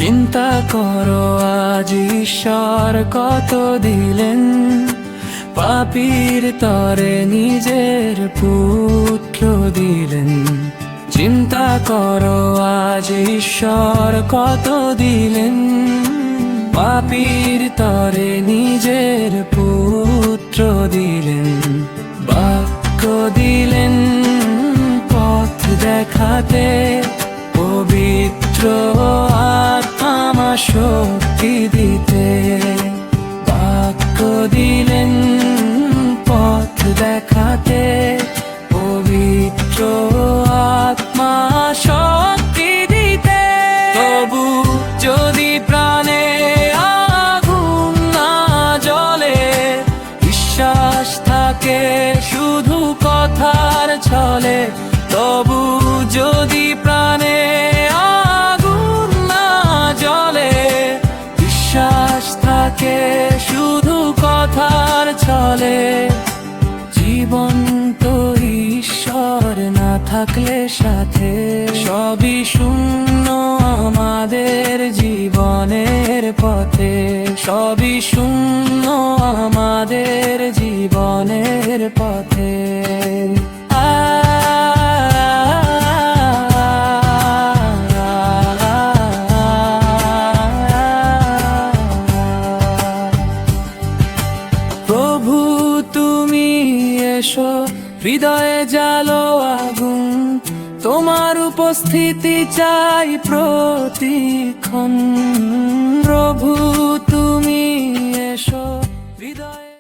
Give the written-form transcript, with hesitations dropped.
চিন্তা করো আজ ঈশ্বর কত দিলেন, পাপীর তরে নিজের পুত্র দিলেন। চিন্তা করো আজ ঈশ্বর কত দিলেন, পাপীর তরে নিজের পুত্র দিলেন। বাক্য দিলেন পথ দেখাতে, পবিত্র আত্মা শক্তি দিতে। বাক্য দিলেন পথ দেখাতে, পবিত্র আত্মা শক্তি দিতে। তবু যদি প্রাণে আগুন না জ্বলে, বিশ্বাস থাকে শুধু কথার ছলে। তবু যদি প্রাণে আগুন না জ্বলে, বিশ্বাস থাকে শুধু কথার ছলে। জীবন তো ঈশ্বর না থাকলে সাথে, সবই শূন্য আমাদের জীবনের পথে। সবই শূন্য আমাদের জীবনের পথে। প্রভু তুমি এসো, হৃদয়ে জ্বালো আগুন, তোমার উপস্থিতি চাই প্রতিক্ষণ। প্রভু তুমি এসো, হৃদয়ে